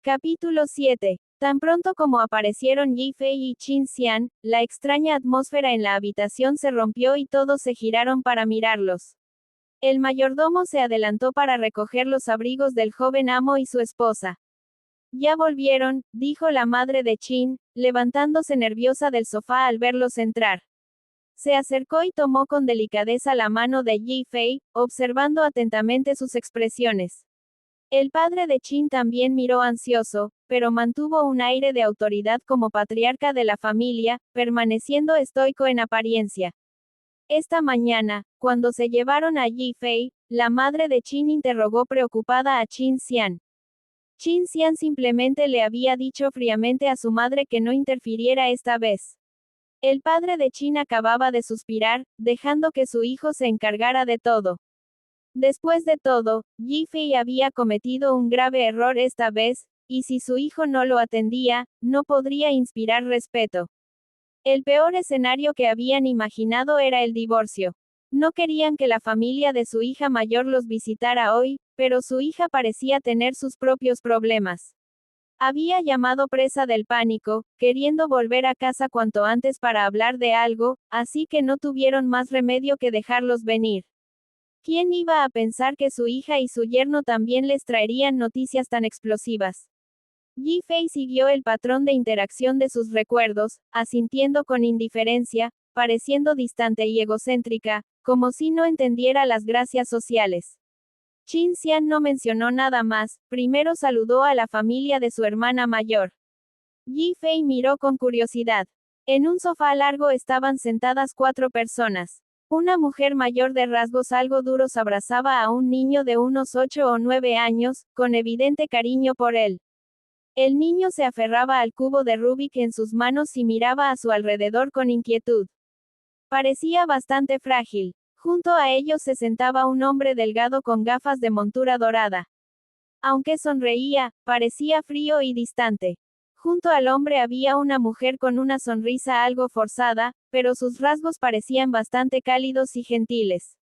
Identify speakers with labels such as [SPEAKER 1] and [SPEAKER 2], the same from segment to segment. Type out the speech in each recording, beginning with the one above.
[SPEAKER 1] Capítulo 7. Tan pronto como aparecieron Yi Fei y Qin Xian, la extraña atmósfera en la habitación se rompió y todos se giraron para mirarlos. El mayordomo se adelantó para recoger los abrigos del joven amo y su esposa. Ya volvieron, dijo la madre de Qin, levantándose nerviosa del sofá al verlos entrar. Se acercó y tomó con delicadeza la mano de Yi Fei, observando atentamente sus expresiones. El padre de Qin también miró ansioso, pero mantuvo un aire de autoridad como patriarca de la familia, permaneciendo estoico en apariencia. Esta mañana, cuando se llevaron a Yi Fei, la madre de Qin interrogó preocupada a Qin Xian. Qin Xian simplemente le había dicho fríamente a su madre que no interfiriera esta vez. El padre de Qin acababa de suspirar, dejando que su hijo se encargara de todo. Después de todo, Yi Fei había cometido un grave error esta vez, y si su hijo no lo atendía, no podría inspirar respeto. El peor escenario que habían imaginado era el divorcio. No querían que la familia de su hija mayor los visitara hoy, pero su hija parecía tener sus propios problemas. Había llamado presa del pánico, queriendo volver a casa cuanto antes para hablar de algo, así que no tuvieron más remedio que dejarlos venir. ¿Quién iba a pensar que su hija y su yerno también les traerían noticias tan explosivas? Yi Fei siguió el patrón de interacción de sus recuerdos, asintiendo con indiferencia, pareciendo distante y egocéntrica, como si no entendiera las gracias sociales. Qin Xian no mencionó nada más, primero saludó a la familia de su hermana mayor. Yi Fei miró con curiosidad. En un sofá largo estaban sentadas 4 personas. Una mujer mayor de rasgos algo duros abrazaba a un niño de unos 8 o 9 años, con evidente cariño por él. El niño se aferraba al cubo de Rubik en sus manos y miraba a su alrededor con inquietud. Parecía bastante frágil. Junto a ellos se sentaba un hombre delgado con gafas de montura dorada. Aunque sonreía, parecía frío y distante. Junto al hombre había una mujer con una sonrisa algo forzada, pero sus rasgos parecían bastante cálidos y gentiles.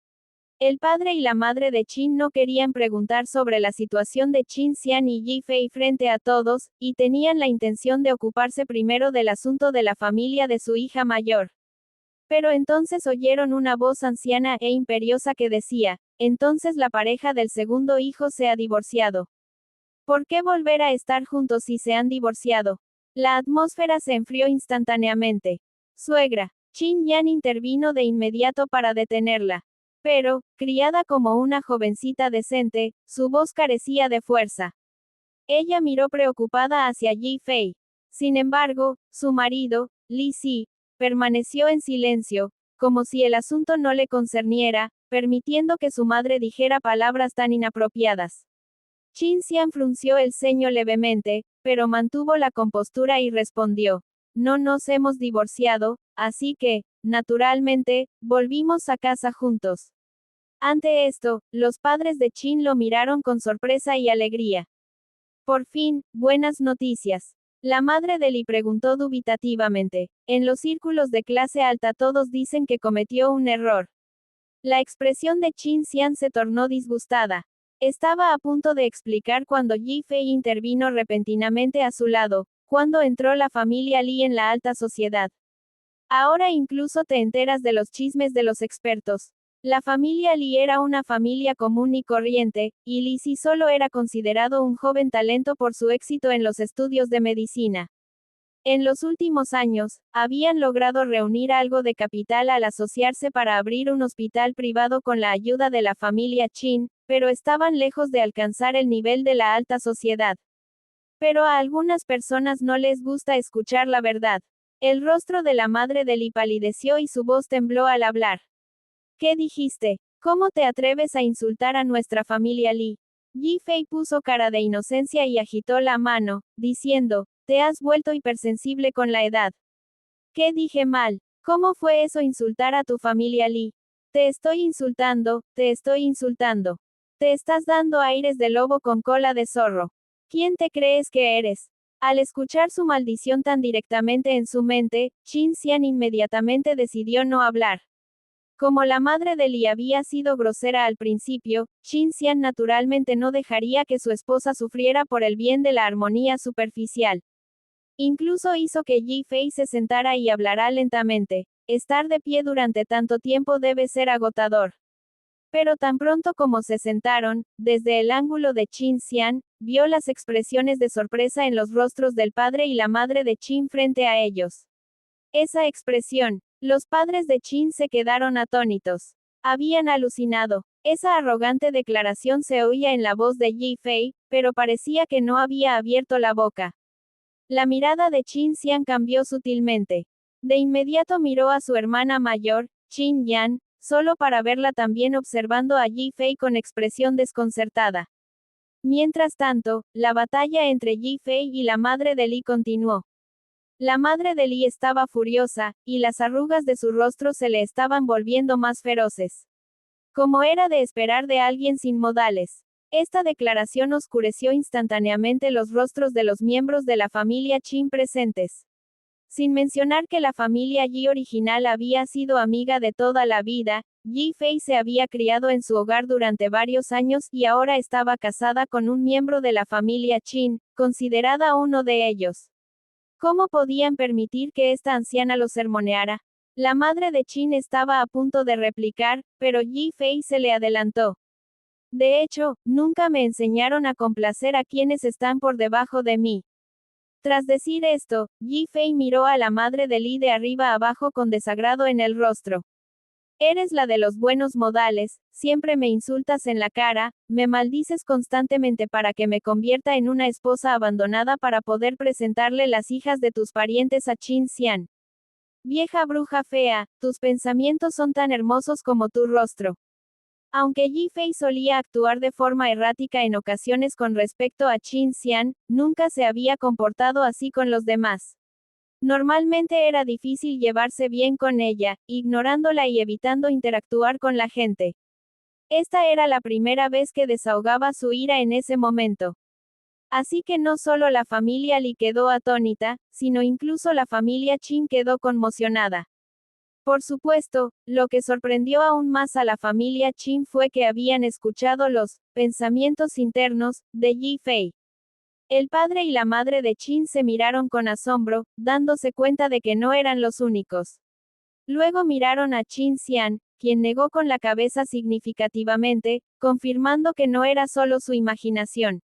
[SPEAKER 1] El padre y la madre de Qin no querían preguntar sobre la situación de Qin Xian y Yi Fei frente a todos, y tenían la intención de ocuparse primero del asunto de la familia de su hija mayor. Pero entonces oyeron una voz anciana e imperiosa que decía, entonces la pareja del segundo hijo se ha divorciado. ¿Por qué volver a estar juntos si se han divorciado? La atmósfera se enfrió instantáneamente. Suegra. Qin Yan intervino de inmediato para detenerla. Pero, criada como una jovencita decente, su voz carecía de fuerza. Ella miró preocupada hacia Yi Fei. Sin embargo, su marido, Li Si, permaneció en silencio, como si el asunto no le concerniera, permitiendo que su madre dijera palabras tan inapropiadas. Qin Xian frunció el ceño levemente, pero mantuvo la compostura y respondió: no nos hemos divorciado, así que, naturalmente, volvimos a casa juntos. Ante esto, los padres de Qin lo miraron con sorpresa y alegría. Por fin, buenas noticias. La madre de Li preguntó dubitativamente. En los círculos de clase alta todos dicen que cometió un error. La expresión de Qin Xian se tornó disgustada. Estaba a punto de explicar cuando Yi Fei intervino repentinamente a su lado, cuando entró la familia Li en la alta sociedad. Ahora incluso te enteras de los chismes de los expertos. La familia Li era una familia común y corriente, y Li Si solo era considerado un joven talento por su éxito en los estudios de medicina. En los últimos años, habían logrado reunir algo de capital al asociarse para abrir un hospital privado con la ayuda de la familia Qin, pero estaban lejos de alcanzar el nivel de la alta sociedad. Pero a algunas personas no les gusta escuchar la verdad. El rostro de la madre de Li palideció y su voz tembló al hablar. ¿Qué dijiste? ¿Cómo te atreves a insultar a nuestra familia Li? Yi Fei puso cara de inocencia y agitó la mano, diciendo, te has vuelto hipersensible con la edad. ¿Qué dije mal? ¿Cómo fue eso insultar a tu familia Li? Te estoy insultando, te estoy insultando. Te estás dando aires de lobo con cola de zorro. ¿Quién te crees que eres? Al escuchar su maldición tan directamente en su mente, Qin Xian inmediatamente decidió no hablar. Como la madre de Li había sido grosera al principio, Qin Xian naturalmente no dejaría que su esposa sufriera por el bien de la armonía superficial. Incluso hizo que Yi Fei se sentara y hablara lentamente. Estar de pie durante tanto tiempo debe ser agotador. Pero tan pronto como se sentaron, desde el ángulo de Qin Xian, vio las expresiones de sorpresa en los rostros del padre y la madre de Qin frente a ellos. Esa expresión, los padres de Qin se quedaron atónitos. Habían alucinado. Esa arrogante declaración se oía en la voz de Yi Fei, pero parecía que no había abierto la boca. La mirada de Qin Xian cambió sutilmente. De inmediato miró a su hermana mayor, Qin Yan, solo para verla también observando a Yi Fei con expresión desconcertada. Mientras tanto, la batalla entre Yi Fei y la madre de Li continuó. La madre de Li estaba furiosa, y las arrugas de su rostro se le estaban volviendo más feroces. Como era de esperar de alguien sin modales. Esta declaración oscureció instantáneamente los rostros de los miembros de la familia Qin presentes. Sin mencionar que la familia Yi original había sido amiga de toda la vida, Yi Fei se había criado en su hogar durante varios años y ahora estaba casada con un miembro de la familia Qin, considerada uno de ellos. ¿Cómo podían permitir que esta anciana los sermoneara? La madre de Qin estaba a punto de replicar, pero Yi Fei se le adelantó. De hecho, nunca me enseñaron a complacer a quienes están por debajo de mí. Tras decir esto, Yi Fei miró a la madre de Li de arriba abajo con desagrado en el rostro. Eres la de los buenos modales, siempre me insultas en la cara, me maldices constantemente para que me convierta en una esposa abandonada para poder presentarle las hijas de tus parientes a Qin Xian. Vieja bruja fea, tus pensamientos son tan hermosos como tu rostro. Aunque Yi Fei solía actuar de forma errática en ocasiones con respecto a Qin Xian, nunca se había comportado así con los demás. Normalmente era difícil llevarse bien con ella, ignorándola y evitando interactuar con la gente. Esta era la primera vez que desahogaba su ira en ese momento. Así que no solo la familia Li quedó atónita, sino incluso la familia Qin quedó conmocionada. Por supuesto, lo que sorprendió aún más a la familia Qin fue que habían escuchado los pensamientos internos de Yi Fei. El padre y la madre de Qin se miraron con asombro, dándose cuenta de que no eran los únicos. Luego miraron a Qin Xian, quien negó con la cabeza significativamente, confirmando que no era solo su imaginación.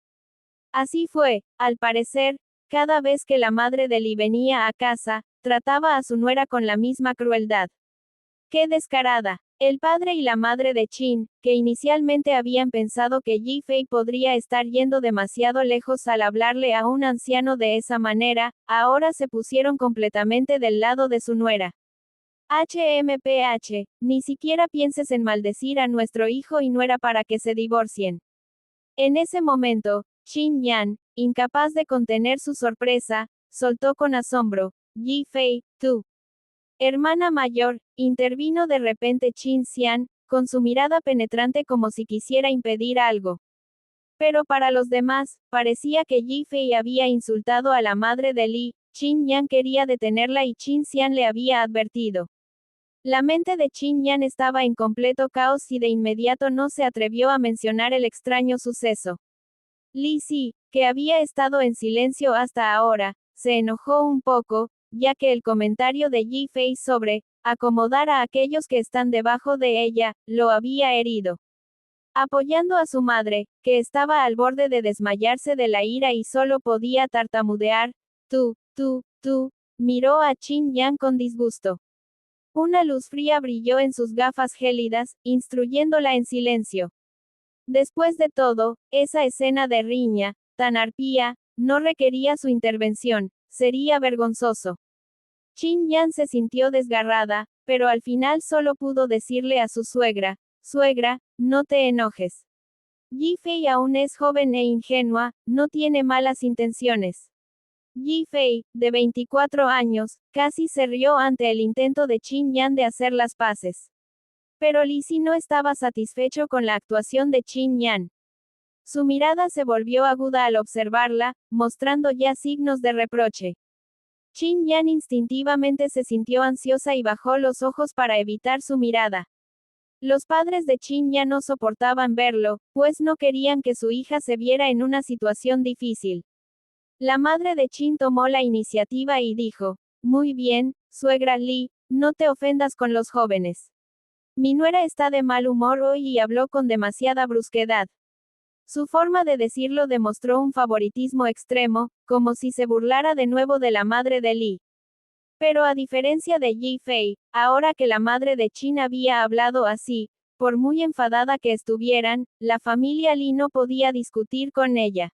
[SPEAKER 1] Así fue, al parecer, cada vez que la madre de Li venía a casa, trataba a su nuera con la misma crueldad. ¡Qué descarada! El padre y la madre de Qin, que inicialmente habían pensado que Yi Fei podría estar yendo demasiado lejos al hablarle a un anciano de esa manera, ahora se pusieron completamente del lado de su nuera. HMPH, ni siquiera pienses en maldecir a nuestro hijo y nuera para que se divorcien. En ese momento, Qin Yan, incapaz de contener su sorpresa, soltó con asombro, Yi Fei, tú. Hermana mayor, intervino de repente Qin Xian, con su mirada penetrante como si quisiera impedir algo. Pero para los demás, parecía que Yi Fei había insultado a la madre de Li, Qin Yan quería detenerla y Qin Xian le había advertido. La mente de Qin Yan estaba en completo caos y de inmediato no se atrevió a mencionar el extraño suceso. Li Si, que había estado en silencio hasta ahora, se enojó un poco, ya que el comentario de Yi Fei sobre acomodar a aquellos que están debajo de ella, lo había herido. Apoyando a su madre, que estaba al borde de desmayarse de la ira y solo podía tartamudear, tú, miró a Qin Yan con disgusto. Una luz fría brilló en sus gafas gélidas, instruyéndola en silencio. Después de todo, esa escena de riña, tan arpía, no requería su intervención, sería vergonzoso. Qin Yan se sintió desgarrada, pero al final solo pudo decirle a su suegra, suegra, no te enojes. Yi Fei aún es joven e ingenua, no tiene malas intenciones. Yi Fei, de 24 años, casi se rió ante el intento de Qin Yan de hacer las paces. Pero Li Si no estaba satisfecho con la actuación de Qin Yan. Su mirada se volvió aguda al observarla, mostrando ya signos de reproche. Qin Yan instintivamente se sintió ansiosa y bajó los ojos para evitar su mirada. Los padres de Chin ya no soportaban verlo, pues no querían que su hija se viera en una situación difícil. La madre de Chin tomó la iniciativa y dijo, muy bien, suegra Lee, no te ofendas con los jóvenes. Mi nuera está de mal humor hoy y habló con demasiada brusquedad. Su forma de decirlo demostró un favoritismo extremo, como si se burlara de nuevo de la madre de Lee. Pero a diferencia de Yi Fei, ahora que la madre de Chin había hablado así, por muy enfadada que estuvieran, la familia Lee no podía discutir con ella.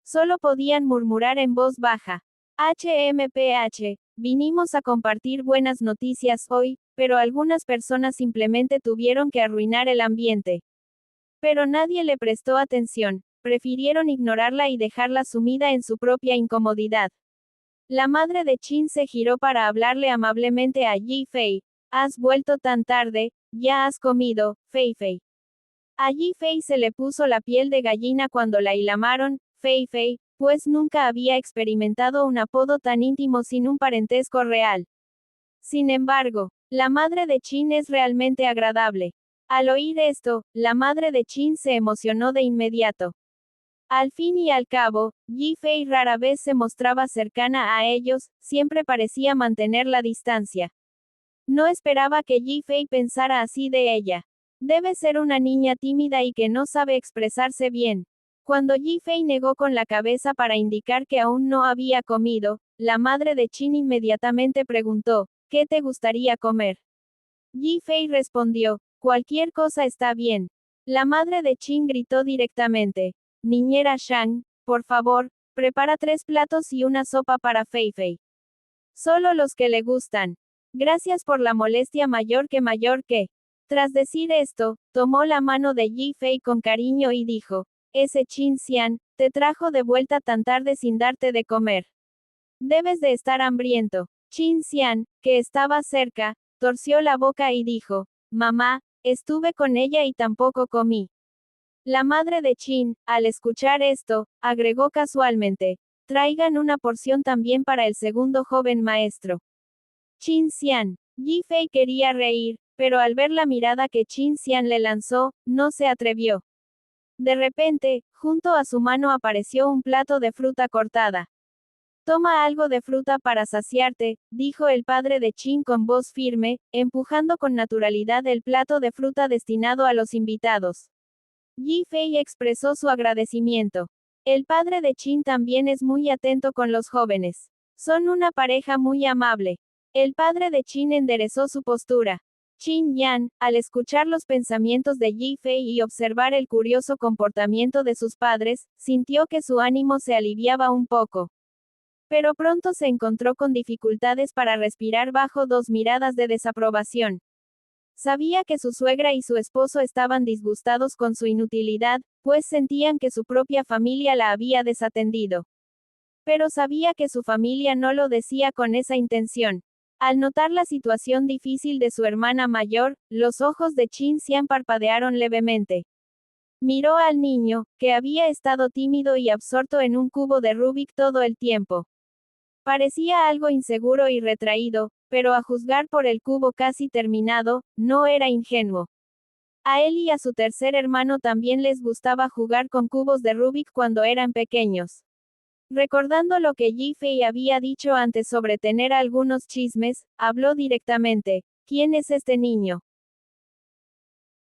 [SPEAKER 1] Solo podían murmurar en voz baja. HMPH, vinimos a compartir buenas noticias hoy, pero algunas personas simplemente tuvieron que arruinar el ambiente. Pero nadie le prestó atención, prefirieron ignorarla y dejarla sumida en su propia incomodidad. La madre de Chin se giró para hablarle amablemente a Yi Fei. Has vuelto tan tarde, ya has comido, Fei Fei. A Yi Fei se le puso la piel de gallina cuando la llamaron Fei Fei, pues nunca había experimentado un apodo tan íntimo sin un parentesco real. Sin embargo, la madre de Chin es realmente agradable. Al oír esto, la madre de Chin se emocionó de inmediato. Al fin y al cabo, Yi Fei rara vez se mostraba cercana a ellos, siempre parecía mantener la distancia. No esperaba que Yi Fei pensara así de ella. Debe ser una niña tímida y que no sabe expresarse bien. Cuando Yi Fei negó con la cabeza para indicar que aún no había comido, la madre de Chin inmediatamente preguntó, ¿qué te gustaría comer? Yi Fei respondió, cualquier cosa está bien. La madre de Chin gritó directamente, niñera Shang, por favor, prepara 3 platos y una sopa para Fei Fei. Solo los que le gustan. Gracias por la molestia mayor que. Tras decir esto, tomó la mano de Yi Fei con cariño y dijo, ese Chin Xian, te trajo de vuelta tan tarde sin darte de comer. Debes de estar hambriento. Chin Xian, que estaba cerca, torció la boca y dijo, mamá, estuve con ella y tampoco comí. La madre de Chin, al escuchar esto, agregó casualmente, traigan una porción también para el segundo joven maestro. Chin Xian. Yi Fei quería reír, pero al ver la mirada que Chin Xian le lanzó, no se atrevió. De repente, junto a su mano apareció un plato de fruta cortada. Toma algo de fruta para saciarte, dijo el padre de Chin con voz firme, empujando con naturalidad el plato de fruta destinado a los invitados. Yi Fei expresó su agradecimiento. El padre de Chin también es muy atento con los jóvenes. Son una pareja muy amable. El padre de Chin enderezó su postura. Chin Yan, al escuchar los pensamientos de Yi Fei y observar el curioso comportamiento de sus padres, sintió que su ánimo se aliviaba un poco. Pero pronto se encontró con dificultades para respirar bajo 2 miradas de desaprobación. Sabía que su suegra y su esposo estaban disgustados con su inutilidad, pues sentían que su propia familia la había desatendido. Pero sabía que su familia no lo decía con esa intención. Al notar la situación difícil de su hermana mayor, los ojos de Chin Xian parpadearon levemente. Miró al niño, que había estado tímido y absorto en un cubo de Rubik todo el tiempo. Parecía algo inseguro y retraído, pero a juzgar por el cubo casi terminado, no era ingenuo. A él y a su tercer hermano también les gustaba jugar con cubos de Rubik cuando eran pequeños. Recordando lo que Yi Fei había dicho antes sobre tener algunos chismes, habló directamente. ¿Quién es este niño?